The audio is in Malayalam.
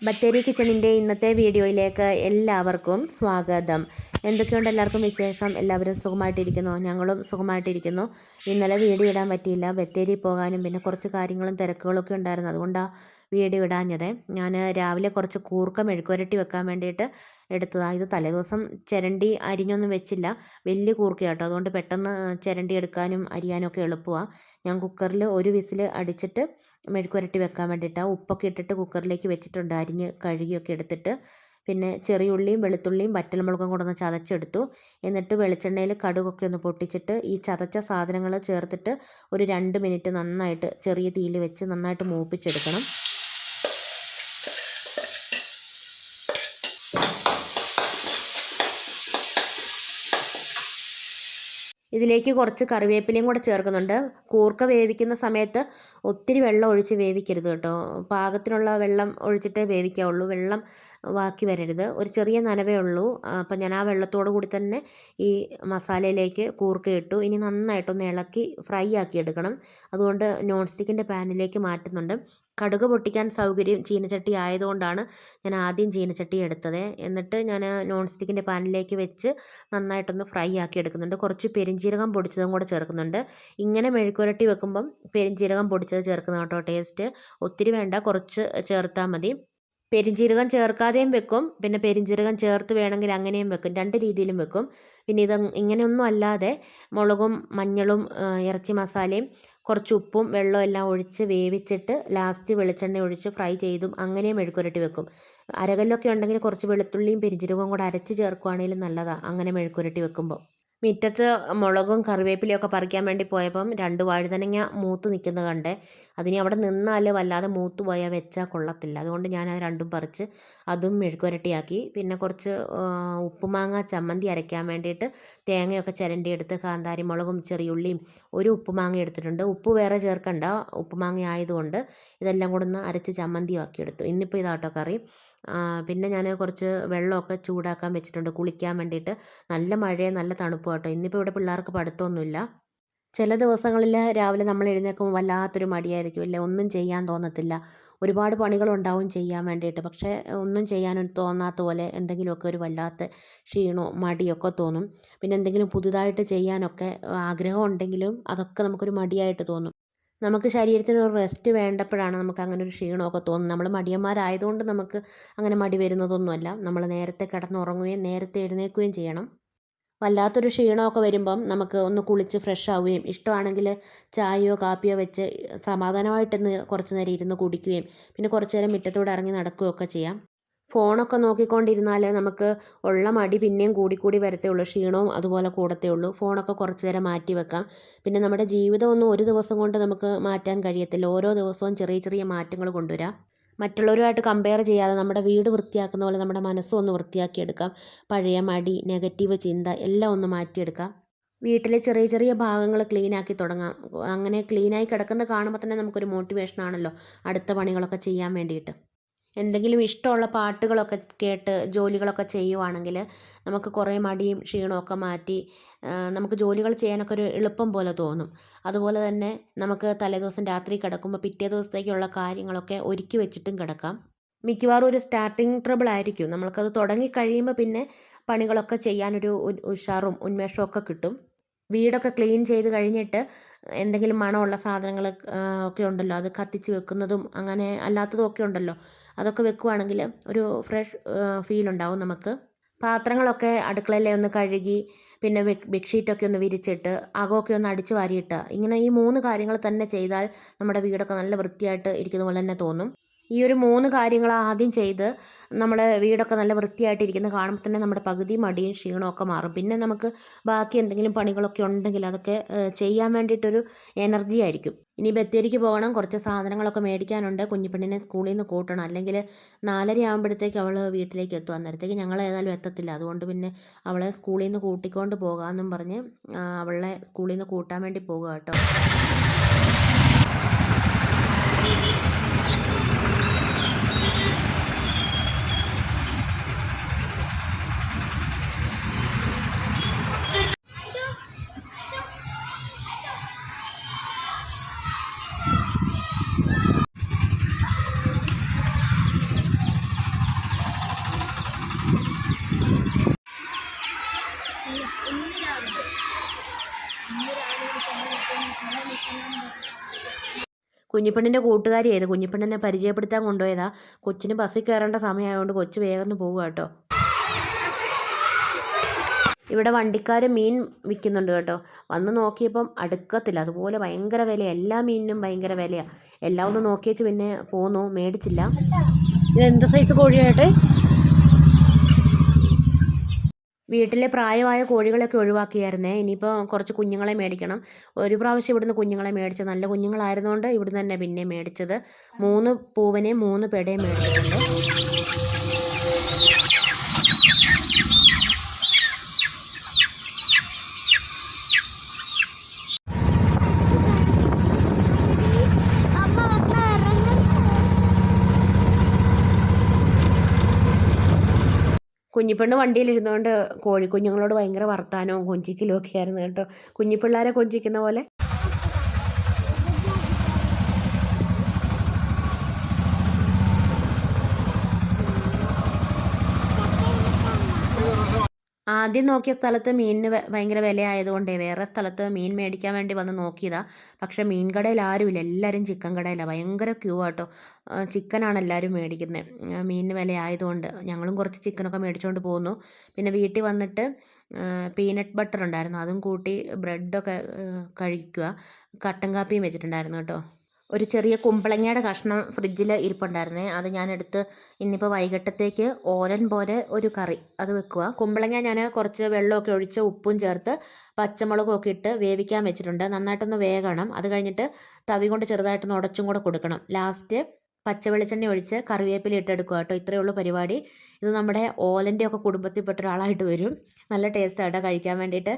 ബത്തേരി കിച്ചണിൻ്റെ ഇന്നത്തെ വീഡിയോയിലേക്ക് എല്ലാവർക്കും സ്വാഗതം. എന്തൊക്കെയുണ്ട് എല്ലാവർക്കും വിശേഷം? എല്ലാവരും സുഖമായിട്ടിരിക്കുന്നു? ഞങ്ങളും സുഖമായിട്ടിരിക്കുന്നു. ഇന്നലെ വീഡിയോ ഇടാൻ പറ്റിയില്ല. ബത്തേരി പോകാനും പിന്നെ കുറച്ച് കാര്യങ്ങളും തിരക്കുകളൊക്കെ ഉണ്ടായിരുന്നു. അതുകൊണ്ടാണ് വീഡിയോ ഇടാഞ്ഞത്. ഞാൻ രാവിലെ കുറച്ച് കൂർക്ക മെഴുക്കുരട്ടി വെക്കാൻ വേണ്ടിയിട്ട് എടുത്തതാണ്. ഇത് തലേദിവസം ചിരണ്ടി അരിഞ്ഞൊന്നും വെച്ചില്ല. വലിയ കൂർക്കയാട്ടോ, അതുകൊണ്ട് പെട്ടെന്ന് ചിരണ്ടി എടുക്കാനും അരിയാനും ഒക്കെ എളുപ്പമാണ്. ഞാൻ കുക്കറിൽ ഒരു വിസിൽ അടിച്ചിട്ട് മെഴുക്കുരട്ടി വെക്കാൻ വേണ്ടിയിട്ടാണ്. ഉപ്പൊക്കെ ഇട്ടിട്ട് കുക്കറിലേക്ക് വെച്ചിട്ടുണ്ട്. അരിഞ്ഞ് കഴുകിയൊക്കെ എടുത്തിട്ട് പിന്നെ ചെറിയ ഉള്ളിയും വെളുത്തുള്ളിയും വറ്റൽമുളകും കൂടെ ഒന്ന് ചതച്ചെടുത്തു. എന്നിട്ട് വെളിച്ചെണ്ണയിൽ കടുകൊക്കെ ഒന്ന് പൊട്ടിച്ചിട്ട് ഈ ചതച്ച സാധനങ്ങൾ ചേർത്തിട്ട് ഒരു 2 മിനിറ്റ് നന്നായിട്ട് ചെറിയ തീയിൽ വെച്ച് നന്നായിട്ട് മൂപ്പിച്ചെടുക്കണം. ഇതിലേക്ക് കുറച്ച് കറിവേപ്പിലയും കൂടെ ചേർക്കുന്നുണ്ട്. കൂർക്ക വേവിക്കുന്ന സമയത്ത് ഒത്തിരി വെള്ളം ഒഴിച്ച് വേവിക്കരുത് കേട്ടോ. പാകത്തിനുള്ള വെള്ളം ഒഴിച്ചിട്ടേ വേവിക്കാവുള്ളൂ. വെള്ളം ബാക്കി വരരുത്. ഒരു ചെറിയ നനവേ ഉള്ളൂ. അപ്പം ഞാൻ ആ വെള്ളത്തോടു കൂടി തന്നെ ഈ മസാലയിലേക്ക് കൂർക്ക ഇട്ടു. ഇനി നന്നായിട്ടൊന്ന് ഇളക്കി ഫ്രൈ ആക്കി എടുക്കണം. അതുകൊണ്ട് നോൺ സ്റ്റിക്കിൻ്റെ പാനിലേക്ക് മാറ്റുന്നുണ്ട്. കടുക് പൊട്ടിക്കാൻ സൗകര്യം ചീനച്ചട്ടി ആയതുകൊണ്ടാണ് ഞാൻ ആദ്യം ചീനച്ചട്ടി എടുത്തത്. എന്നിട്ട് ഞാൻ നോൺ സ്റ്റിക്കിൻ്റെ പാനിലേക്ക് വെച്ച് നന്നായിട്ടൊന്ന് ഫ്രൈ ആക്കി എടുക്കുന്നുണ്ട്. കുറച്ച് പെരിഞ്ജീരകം പൊടിച്ചതും കൂടെ ചേർക്കുന്നുണ്ട്. ഇങ്ങനെ മെഴുക്കുരട്ടി വെക്കുമ്പം പെരിഞ്ജീരകം പൊടിച്ചത് ചേർക്കുന്ന കേട്ടോ ടേസ്റ്റ്. ഒത്തിരി വേണ്ട, കുറച്ച് ചേർത്താൽ മതി. പെരിഞ്ജീരകം ചേർക്കാതെയും വെക്കും, പിന്നെ പെരിഞ്ജീരകം ചേർത്ത് വേണമെങ്കിൽ അങ്ങനെയും വെക്കും. 2 രീതിയിലും വെക്കും. പിന്നെ ഇത് ഇങ്ങനെയൊന്നും അല്ലാതെ മുളകും മഞ്ഞളും ഇറച്ചി മസാലയും കുറച്ച് ഉപ്പും വെള്ളവും എല്ലാം ഒഴിച്ച് വേവിച്ചിട്ട് ലാസ്റ്റ് വെളിച്ചെണ്ണ ഒഴിച്ച് ഫ്രൈ ചെയ്തും അങ്ങനെയും മെഴുക്കുരട്ടി വെക്കും. അരകല്ലൊക്കെ ഉണ്ടെങ്കിൽ കുറച്ച് വെളുത്തുള്ളിയും പെരിഞ്ജീരകവും കൂടെ അരച്ച് ചേർക്കുവാണെങ്കിലും നല്ലതാണ് അങ്ങനെ മെഴുക്കുരട്ടി വെക്കുമ്പോൾ. മുറ്റത്ത് മുളകും കറിവേപ്പിലയും ഒക്കെ പറിക്കാൻ വേണ്ടി പോയപ്പം 2 വഴുതനങ്ങ മൂത്ത് നിൽക്കുന്നത് കണ്ടേ. അതിനി അവിടെ നിന്നാൽ വല്ലാതെ മൂത്ത് പോയാൽ വെച്ചാൽ കൊള്ളത്തില്ല. അതുകൊണ്ട് ഞാൻ അത് രണ്ടും പറിച്ച് അതും മെഴുക്കുരട്ടിയാക്കി. പിന്നെ കുറച്ച് ഉപ്പുമാങ്ങ ചമ്മന്തി അരയ്ക്കാൻ വേണ്ടിയിട്ട് തേങ്ങയൊക്കെ ചിരണ്ടിയെടുത്ത് കാന്താരി മുളകും ചെറിയുള്ളിയും ഒരു ഉപ്പുമാങ്ങ എടുത്തിട്ടുണ്ട്. ഉപ്പ് വേറെ ചേർക്കണ്ട, ഉപ്പുമാങ്ങ ആയതുകൊണ്ട് ഇതെല്ലാം കൂടെ ഒന്ന് അരച്ച് ചമ്മന്തിയാക്കി എടുത്തു. ഇന്നിപ്പോൾ ഇതാട്ടോ കറി. പിന്നെ ഞാൻ കുറച്ച് വെള്ളമൊക്കെ ചൂടാക്കാൻ വെച്ചിട്ടുണ്ട് കുളിക്കാൻ വേണ്ടിയിട്ട്. നല്ല മഴയും നല്ല തണുപ്പും കേട്ടോ. ഇന്നിപ്പോൾ ഇവിടെ പിള്ളേർക്ക് പഠിത്തമൊന്നുമില്ല. ചില ദിവസങ്ങളിൽ രാവിലെ നമ്മൾ എഴുന്നേൽക്കുമ്പോൾ വല്ലാത്തൊരു മടിയായിരിക്കും അല്ലേ, ഒന്നും ചെയ്യാൻ തോന്നത്തില്ല. ഒരുപാട് പണികളുണ്ടാവും ചെയ്യാൻ വേണ്ടിയിട്ട്. പക്ഷേ ഒന്നും ചെയ്യാൻ തോന്നാത്ത പോലെ എന്തെങ്കിലുമൊക്കെ ഒരു വല്ലാത്ത ക്ഷീണമോ മടിയൊക്കെ തോന്നും. പിന്നെ എന്തെങ്കിലും പുതുതായിട്ട് ചെയ്യാനൊക്കെ ആഗ്രഹം ഉണ്ടെങ്കിലും അതൊക്കെ നമുക്കൊരു മടിയായിട്ട് തോന്നും. നമുക്ക് ശരീരത്തിന് ഒരു റെസ്റ്റ് വേണ്ടപ്പോഴാണ് നമുക്ക് അങ്ങനെ ഒരു ക്ഷീണമൊക്കെ തോന്നുന്നത്. നമ്മൾ മടിയന്മാരായതുകൊണ്ട് നമുക്ക് അങ്ങനെ മടി വരുന്നതൊന്നുമല്ല. നമ്മൾ നേരത്തെ കിടന്നുറങ്ങുകയും നേരത്തെ എഴുന്നേൽക്കുകയും ചെയ്യണം. വല്ലാത്തൊരു ക്ഷീണമൊക്കെ വരുമ്പം നമുക്ക് ഒന്ന് കുളിച്ച് ഫ്രഷ് ആവുകയും ഇഷ്ടമാണെങ്കിൽ ചായയോ കാപ്പിയോ വെച്ച് സമാധാനമായിട്ടൊന്ന് കുറച്ച് നേരം ഇരുന്ന് കുടിക്കുകയും പിന്നെ കുറച്ച് നേരം മുറ്റത്തൂടെ ഇറങ്ങി നടക്കുകയൊക്കെ ചെയ്യാം. ഫോണൊക്കെ നോക്കിക്കൊണ്ടിരുന്നാൽ നമുക്ക് ഉള്ള മടി പിന്നെയും കൂടിക്കൂടി വരത്തേ ഉള്ളൂ. ക്ഷീണവും അതുപോലെ കൂടത്തേ ഉള്ളൂ. ഫോണൊക്കെ കുറച്ച് നേരം മാറ്റി വെക്കാം. പിന്നെ നമ്മുടെ ജീവിതമൊന്നും ഒരു ദിവസം കൊണ്ട് നമുക്ക് മാറ്റാൻ കഴിയത്തില്ല. ഓരോ ദിവസവും ചെറിയ ചെറിയ മാറ്റങ്ങൾ കൊണ്ടുവരാം. മറ്റുള്ളവരുമായിട്ട് കമ്പയർ ചെയ്യാതെ നമ്മുടെ വീട് വൃത്തിയാക്കുന്ന പോലെ നമ്മുടെ മനസ്സും ഒന്ന് വൃത്തിയാക്കിയെടുക്കാം. പഴയ മടി, നെഗറ്റീവ് ചിന്ത എല്ലാം ഒന്ന് മാറ്റിയെടുക്കാം. വീട്ടിലെ ചെറിയ ചെറിയ ഭാഗങ്ങൾ ക്ലീനാക്കി തുടങ്ങാം. അങ്ങനെ ക്ലീനായി കിടക്കുന്നത് കാണുമ്പോൾ തന്നെ നമുക്കൊരു മോട്ടിവേഷനാണല്ലോ അടുത്ത പണികളൊക്കെ ചെയ്യാൻ വേണ്ടിയിട്ട്. എന്തെങ്കിലും ഇഷ്ടമുള്ള പാട്ടുകളൊക്കെ കേട്ട് ജോലികളൊക്കെ ചെയ്യുവാണെങ്കിൽ നമുക്ക് കുറേ മടിയും ക്ഷീണമൊക്കെ മാറ്റി നമുക്ക് ജോലികൾ ചെയ്യാനൊക്കെ ഒരു എളുപ്പം പോലെ തോന്നും. അതുപോലെ തന്നെ നമുക്ക് തലേദിവസം രാത്രി കിടക്കുമ്പോൾ പിറ്റേ ദിവസത്തേക്കുള്ള കാര്യങ്ങളൊക്കെ ഒരുക്കി വെച്ചിട്ടും കിടക്കാം. മിക്കവാറും ഒരു സ്റ്റാർട്ടിങ് ട്രബിൾ ആയിരിക്കും. നമ്മൾക്കത് തുടങ്ങി കഴിയുമ്പോൾ പിന്നെ പണികളൊക്കെ ചെയ്യാനൊരു ഉഷാറും ഉന്മേഷവും ഒക്കെ കിട്ടും. വീടൊക്കെ ക്ലീൻ ചെയ്ത് കഴിഞ്ഞിട്ട് എന്തെങ്കിലും മണമുള്ള സാധനങ്ങൾ ഒക്കെ ഉണ്ടല്ലോ, അത് കത്തിച്ച് വെക്കുന്നതും അങ്ങനെ അല്ലാത്തതും ഒക്കെ ഉണ്ടല്ലോ, അതൊക്കെ വെക്കുവാണെങ്കിൽ ഒരു ഫ്രഷ് ഫീൽ ഉണ്ടാവും നമുക്ക്. പാത്രങ്ങളൊക്കെ അടുക്കളയിലെ ഒന്ന് കഴുകി പിന്നെ ബെഡ്ഷീറ്റൊക്കെ ഒന്ന് വിരിച്ചിട്ട് അകമൊക്കെ ഒന്ന് അടിച്ച് വാരിയിട്ട് ഇങ്ങനെ ഈ 3 കാര്യങ്ങൾ തന്നെ ചെയ്താൽ നമ്മുടെ വീടൊക്കെ നല്ല വൃത്തിയായിട്ട് ഇരിക്കുന്ന പോലെ തന്നെ തോന്നും. ഈ ഒരു 3 കാര്യങ്ങൾ ആദ്യം ചെയ്ത് നമ്മുടെ വീടൊക്കെ നല്ല വൃത്തിയായിട്ടിരിക്കുന്നത് കാണുമ്പോൾ തന്നെ നമ്മുടെ പകുതി മടിയും ക്ഷീണമൊക്കെ മാറും. പിന്നെ നമുക്ക് ബാക്കി എന്തെങ്കിലും പണികളൊക്കെ ഉണ്ടെങ്കിൽ അതൊക്കെ ചെയ്യാൻ വേണ്ടിയിട്ടൊരു എനർജി ആയിരിക്കും. ഇനി ബത്തേരിക്ക് പോകണം, കുറച്ച് സാധനങ്ങളൊക്കെ മേടിക്കാനുണ്ട്. കുഞ്ഞിപ്പെണ്ണിനെ സ്കൂളിൽ നിന്ന് കൂട്ടണം, അല്ലെങ്കിൽ 4:30 ആകുമ്പോഴത്തേക്ക് അവൾ വീട്ടിലേക്ക് എത്തും. അന്നേരത്തേക്ക് ഞങ്ങൾ ഏതായാലും എത്തത്തില്ല. അതുകൊണ്ട് പിന്നെ അവളെ സ്കൂളിൽ നിന്ന് കൂട്ടിക്കൊണ്ട് പോകാമെന്നും പറഞ്ഞ് അവളെ സ്കൂളിൽ നിന്ന് കൂട്ടാൻ വേണ്ടി പോകുക കേട്ടോ. കുഞ്ഞിപ്പെണ്ണിൻ്റെ കൂട്ടുകാരിയായത്, കുഞ്ഞിപ്പെണ്ണിനെ പരിചയപ്പെടുത്താൻ കൊണ്ടുപോയതാ. കൊച്ചിന് ബസ്സിൽ കയറേണ്ട സമയമായതുകൊണ്ട് കൊച്ച് വേഗം പോവുക കേട്ടോ. ഇവിടെ വണ്ടിക്കാർ മീൻ വിൽക്കുന്നുണ്ട് കേട്ടോ. വന്ന് നോക്കിയപ്പം അടുക്കത്തില്ല, അതുപോലെ ഭയങ്കര വിലയാണ്. എല്ലാ മീനിനും ഭയങ്കര വിലയാണ്. എല്ലാം ഒന്ന് നോക്കിയേച്ച് പിന്നെ പോന്നു, മേടിച്ചില്ല. ഇത് എന്ത് സൈസ് കോഴിയാട്ടെ? വീട്ടിലെ പ്രായമായ കോഴികളൊക്കെ ഒഴിവാക്കിയായിരുന്നേ. ഇനിയിപ്പോൾ കുറച്ച് കുഞ്ഞുങ്ങളെ മേടിക്കണം. ഒരു പ്രാവശ്യം ഇവിടുന്ന് കുഞ്ഞുങ്ങളെ മേടിച്ചത്, നല്ല കുഞ്ഞുങ്ങളായിരുന്നുകൊണ്ട് ഇവിടുന്ന് തന്നെ പിന്നെ മേടിച്ചത്. 3 പൂവനെയും 3 പെടയും മേടിച്ചിട്ടുണ്ട്. കുഞ്ഞിപ്പെണ്ണ് വണ്ടിയിലിരുന്നുകൊണ്ട് കോഴിക്കുഞ്ഞുങ്ങളോട് ഭയങ്കര വർത്താനവും കൊഞ്ചിക്കലും ഒക്കെ ആയിരുന്നു കേട്ടോ. കുഞ്ഞിപ്പിള്ളേരെ കൊഞ്ചിക്കുന്ന പോലെ. ആദ്യം നോക്കിയ സ്ഥലത്ത് മീനിന് ഭയങ്കര വിലയായതുകൊണ്ടേ വേറെ സ്ഥലത്ത് മീൻ മേടിക്കാൻ വേണ്ടി വന്ന് നോക്കിയതാണ്. പക്ഷേ മീൻ കടയിൽ ആരുമില്ല, എല്ലാവരും ചിക്കൻ കടയിലാണ്. ഭയങ്കര ക്യൂ ആട്ടോ. ചിക്കനാണ് എല്ലാവരും മേടിക്കുന്നത്. മീനിന് വിലയായതുകൊണ്ട് ഞങ്ങളും കുറച്ച് ചിക്കനൊക്കെ മേടിച്ചുകൊണ്ട് പോന്നു. പിന്നെ വീട്ടിൽ വന്നിട്ട് പീനട്ട് ബട്ടർ ഉണ്ടായിരുന്നു, അതും കൂട്ടി ബ്രെഡൊക്കെ കഴിക്കുക. കട്ടൻ കാപ്പിയും വെച്ചിട്ടുണ്ടായിരുന്നു കേട്ടോ. ഒരു ചെറിയ കുമ്പളങ്ങയുടെ കഷ്ണം ഫ്രിഡ്ജിൽ ഇരിപ്പുണ്ടായിരുന്നേ, അത് ഞാനെടുത്ത് ഇന്നിപ്പോൾ വൈകിട്ടത്തേക്ക് ഓലൻ പോലെ ഒരു കറി അത് വെക്കുക. കുമ്പളങ്ങ ഞാൻ കുറച്ച് വെള്ളമൊക്കെ ഒഴിച്ച് ഉപ്പും ചേർത്ത് പച്ചമുളകും ഒക്കെ ഇട്ട് വേവിക്കാൻ വെച്ചിട്ടുണ്ട്. നന്നായിട്ടൊന്ന് വേകണം. അത് കഴിഞ്ഞിട്ട് തവി കൊണ്ട് ചെറുതായിട്ടൊന്ന് ഉടച്ചും കൂടെ കൊടുക്കണം. ലാസ്റ്റ് പച്ച വെളിച്ചെണ്ണ ഒഴിച്ച് കറിവേപ്പില ഇട്ടെടുക്കുക കേട്ടോ. ഇത്രയേ ഉള്ളൂ പരിപാടി. ഇത് നമ്മുടെ ഓലൻ്റെ ഒക്കെ കുടുംബത്തിൽപ്പെട്ട ഒരാളായിട്ട് വരും. നല്ല ടേസ്റ്റാണ് കഴിക്കാൻ വേണ്ടിയിട്ട്.